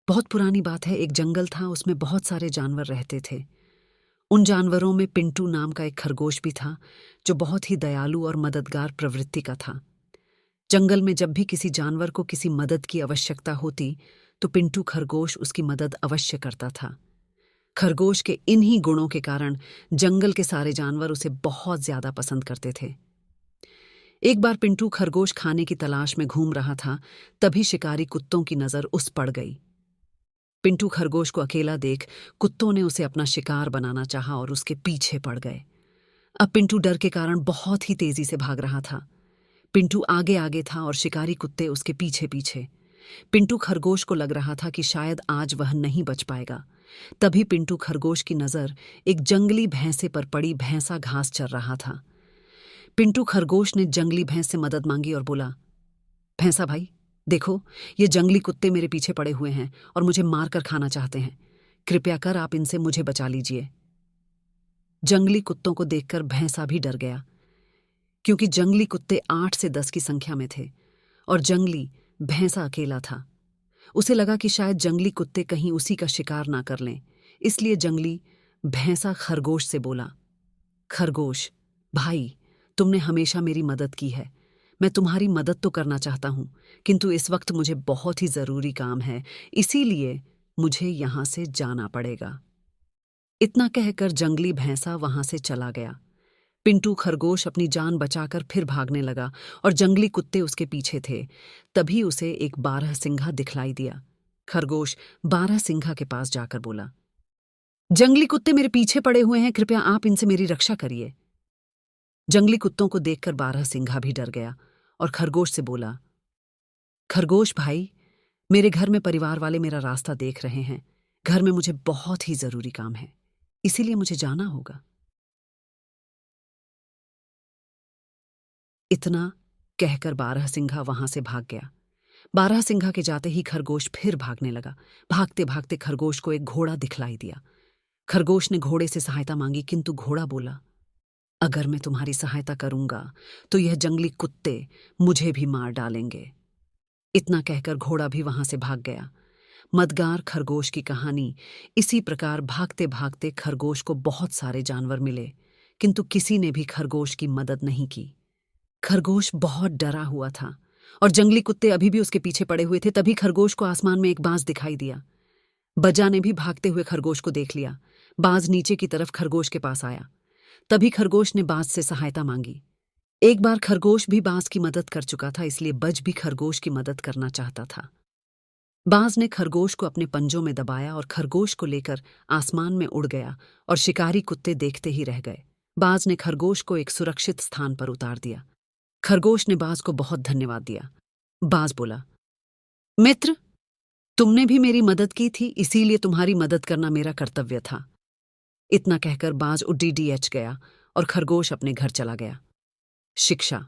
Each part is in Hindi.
बहुत पुरानी बात है, एक जंगल था, उसमें बहुत सारे जानवर रहते थे। उन जानवरों में पिंटू नाम का एक खरगोश भी था, जो बहुत ही दयालु और मददगार प्रवृत्ति का था। जंगल में जब भी किसी जानवर को किसी मदद की आवश्यकता होती, तो पिंटू खरगोश उसकी मदद अवश्य करता था। खरगोश के इन्हीं गुणों के कारण जंगल के सारे जानवर उसे बहुत ज्यादा पसंद करते थे। एक बार पिंटू खरगोश खाने की तलाश में घूम रहा था, तभी शिकारी कुत्तों की नजर उस पड़ गई। पिंटू खरगोश को अकेला देख कुत्तों ने उसे अपना शिकार बनाना चाहा और उसके पीछे पड़ गए। अब पिंटू डर के कारण बहुत ही तेजी से भाग रहा था। पिंटू आगे आगे था और शिकारी कुत्ते उसके पीछे पीछे। पिंटू खरगोश को लग रहा था कि शायद आज वह नहीं बच पाएगा। तभी पिंटू खरगोश की नजर एक जंगली भैंसे पर पड़ी। भैंसा घास चर रहा था। पिंटू खरगोश ने जंगली भैंस से मदद मांगी और बोला, भैंसा भाई, देखो, ये जंगली कुत्ते मेरे पीछे पड़े हुए हैं और मुझे मारकर खाना चाहते हैं। कृपया कर आप इनसे मुझे बचा लीजिए। जंगली कुत्तों को देखकर भैंसा भी डर गया, क्योंकि जंगली कुत्ते 8 से 10 की संख्या में थे और जंगली भैंसा अकेला था। उसे लगा कि शायद जंगली कुत्ते कहीं उसी का शिकार ना कर लें, इसलिए जंगली भैंसा खरगोश से बोला, खरगोश भाई, तुमने हमेशा मेरी मदद की है। मैं तुम्हारी मदद तो करना चाहता हूं, किंतु इस वक्त मुझे बहुत ही जरूरी काम है, इसीलिए मुझे यहां से जाना पड़ेगा। इतना कहकर जंगली भैंसा वहां से चला गया। पिंटू खरगोश अपनी जान बचाकर फिर भागने लगा और जंगली कुत्ते उसके पीछे थे। तभी उसे एक बारहसिंघा दिखलाई दिया। खरगोश बारहसिंघा के पास जाकर बोला, जंगली कुत्ते मेरे पीछे पड़े हुए हैं, कृपया आप इनसे मेरी रक्षा करिए। जंगली कुत्तों को देखकर बारहसिंघा भी डर गया और खरगोश से बोला, खरगोश भाई, मेरे घर में परिवार वाले मेरा रास्ता देख रहे हैं। घर में मुझे बहुत ही जरूरी काम है, इसीलिए मुझे जाना होगा। इतना कहकर बारहसिंघा वहां से भाग गया। बारहसिंघा के जाते ही खरगोश फिर भागने लगा। भागते भागते खरगोश को एक घोड़ा दिखलाई दिया। खरगोश ने घोड़े से सहायता मांगी, किंतु घोड़ा बोला, अगर मैं तुम्हारी सहायता करूंगा तो यह जंगली कुत्ते मुझे भी मार डालेंगे। इतना कहकर घोड़ा भी वहां से भाग गया। मदगार खरगोश की कहानी इसी प्रकार भागते भागते खरगोश को बहुत सारे जानवर मिले, किंतु किसी ने भी खरगोश की मदद नहीं की। खरगोश बहुत डरा हुआ था और जंगली कुत्ते अभी भी उसके पीछे पड़े हुए थे। तभी खरगोश को आसमान में एक बाज दिखाई दिया। बजा ने भी भागते हुए खरगोश को देख लिया। बाज नीचे की तरफ खरगोश के पास आया। तभी खरगोश ने बाज से सहायता मांगी। एक बार खरगोश भी बाज की मदद कर चुका था, इसलिए बज भी खरगोश की मदद करना चाहता था। बाज ने खरगोश को अपने पंजों में दबाया और खरगोश को लेकर आसमान में उड़ गया और शिकारी कुत्ते देखते ही रह गए। बाज ने खरगोश को एक सुरक्षित स्थान पर उतार दिया। खरगोश ने बाज को बहुत धन्यवाद दिया। बाज बोला, मित्र, तुमने भी मेरी मदद की थी, इसीलिए तुम्हारी मदद करना मेरा कर्तव्य था। इतना कहकर बाज उड्डीडीएच गया और खरगोश अपने घर चला गया। शिक्षा।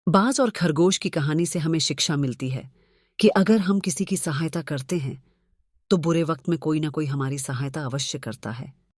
बाज और खरगोश की कहानी से हमें शिक्षा मिलती है कि अगर हम किसी की सहायता करते हैं तो बुरे वक्त में कोई ना कोई हमारी सहायता अवश्य करता है।